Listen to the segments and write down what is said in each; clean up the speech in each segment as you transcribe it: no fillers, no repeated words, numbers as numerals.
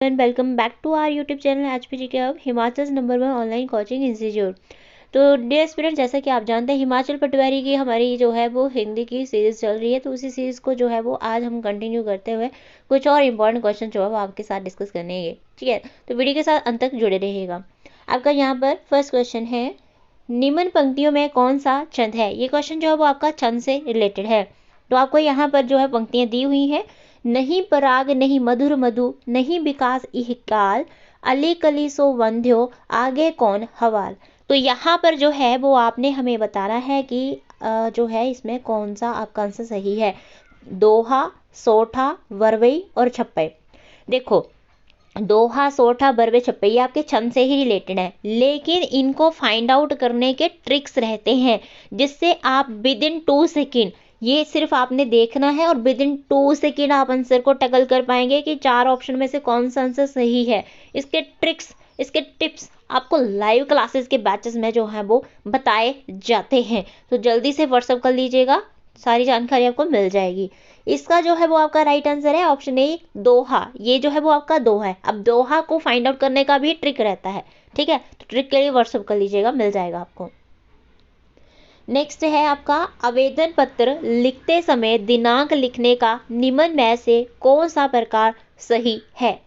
And welcome back to our YouTube channel HPG के अब Himachal number 1 online coaching institute. तो dear student, जैसा कि आप जानते हैं हिमाचल पटवारी की हमारी जो है वो हिंदी की सीरीज चल रही है। तो उसी सीरीज को जो है वो आज हम कंटिन्यू करते हुए कुछ और इंपॉर्टेंट क्वेश्चन जो है वो आपके साथ डिस्कस करने हैं। ठीक है, तो वीडियो के साथ अंत तक जुड़े रहिएगा। आपका यहाँ पर फर्स्ट क्वेश्चन है, निम्न पंक्तियों में कौन सा छंद है। ये क्वेश्चन जो है वो आपका छंद से रिलेटेड है। तो आपको यहाँ पर जो है पंक्तियाँ दी हुई हैं, नहीं पराग नहीं मधुर मधु नहीं विकास इह काल अली कली सो वंध्यो आगे कौन हवाल। तो यहाँ पर जो है वो आपने हमें बताना है कि जो है इसमें कौन सा आपका आंसर सही है। दोहा, सोठा, वरवई और छप्पे। देखो, दोहा, सोठा, बरवे, छप्पे ये आपके छंद से ही रिलेटेड है, लेकिन इनको फाइंड आउट करने के ट्रिक्स रहते हैं जिससे आप विद इन 2 सेकेंड, ये सिर्फ आपने देखना है और विद इन 2 सेकेंड आप आंसर को टैकल कर पाएंगे कि 4 ऑप्शन में से कौन सा आंसर सही है। इसके ट्रिक्स, इसके टिप्स आपको लाइव क्लासेस के बैचेस में जो है वो बताए जाते हैं। तो जल्दी से व्हाट्सअप कर लीजिएगा, सारी जानकारी आपको मिल जाएगी। इसका जो है वो आपका राइट आंसर है ऑप्शन ए, दोहा। ये जो है वो आपका दोहा है। अब दोहा को फाइंड आउट करने का भी ट्रिक रहता है। ठीक है, तो ट्रिक के लिए व्हाट्सअप कर लीजिएगा, मिल जाएगा आपको। नेक्स्ट है आपका, आवेदन पत्र लिखते समय दिनांक लिखने का निम्न में से कौन सा प्रकार सही है।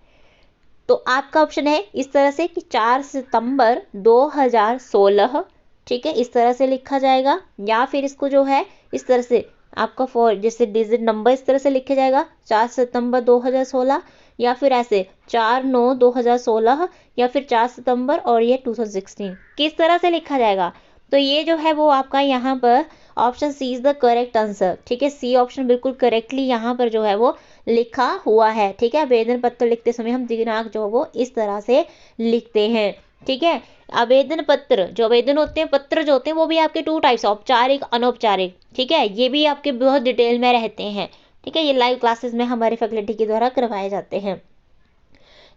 तो आपका ऑप्शन है इस तरह से कि 4 सितंबर 2016, ठीक है, इस तरह से लिखा जाएगा। या फिर इसको जो है इस तरह से आपका फॉर जैसे डिजिट नंबर इस तरह से लिखा जाएगा 4 सितंबर 2016, या फिर ऐसे 4/9/2016, या फिर 4 सितंबर और ये 2016, किस तरह से लिखा जाएगा। तो ये जो है वो आपका यहाँ पर option C is the correct answer. ठीक है, सी ऑप्शन बिल्कुल करेक्टली यहाँ पर जो है वो लिखा हुआ है। ठीक है, आवेदन पत्र लिखते समय हम दिनांक जो वो इस तरह से लिखते हैं। ठीक है, आवेदन पत्र जो आवेदन होते हैं, पत्र जो होते हैं वो भी आपके 2 टाइप्स, औपचारिक, अनौपचारिक। ठीक है, ये भी आपके बहुत डिटेल में रहते हैं। ठीक है, ये लाइव क्लासेस में हमारे फैकल्टी के द्वारा करवाए जाते हैं।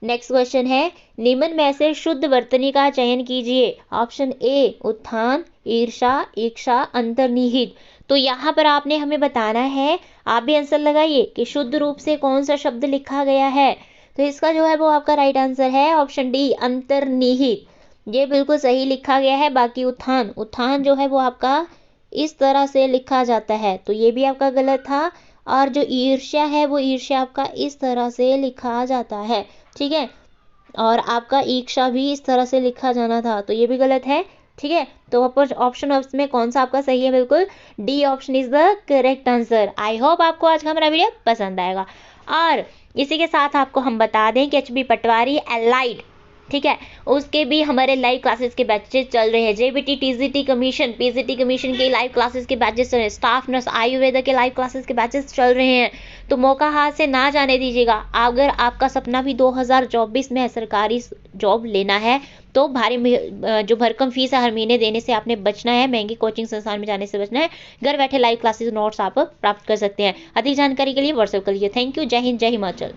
नेक्स्ट क्वेश्चन है, निम्न में से शुद्ध वर्तनी का चयन कीजिए। ऑप्शन ए, उत्थान, ईर्षा, इच्छा, अंतर्निहित। तो यहाँ पर आपने हमें बताना है, आप भी आंसर लगाइए कि शुद्ध रूप से कौन सा शब्द लिखा गया है। तो इसका जो है वो आपका राइट आंसर है ऑप्शन डी, अंतर्निहित। ये बिल्कुल सही लिखा गया है। बाकी उत्थान, उत्थान जो है वो आपका इस तरह से लिखा जाता है, तो ये भी आपका गलत था। और जो ईर्ष्या है वो ईर्ष्या आपका इस तरह से लिखा जाता है। ठीक है, और आपका इच्छा भी इस तरह से लिखा जाना था, तो ये भी गलत है। ठीक है, तो ऑप्शन में कौन सा आपका सही है, बिल्कुल D option is the correct answer. I hope आपको आज का हमारा वीडियो पसंद आएगा। और इसी के साथ आपको हम बता दें कि एचबी पटवारी एलाइड, ठीक है, उसके भी हमारे लाइव क्लासेस के बैचेस चल रहे हैं। JBT, TGT commission, PGT commission के लाइव क्लासेस के बैचेस चल रहे हैं। स्टाफ नर्स, आयुर्वेदा के लाइव क्लासेस के बैचेस चल रहे हैं। तो मौका हाथ से ना जाने दीजिएगा। अगर आपका सपना भी 2024 में सरकारी जॉब लेना है तो जो भरकम फीस है हर महीने देने से आपने बचना है, महंगी कोचिंग संस्थान में जाने से बचना है। घर बैठे लाइव क्लासेस नोट्स आप प्राप्त कर सकते हैं। अधिक जानकारी के लिए व्हाट्सएप कर लीजिए। थैंक यू, जय हिंद, जय हिमाचल।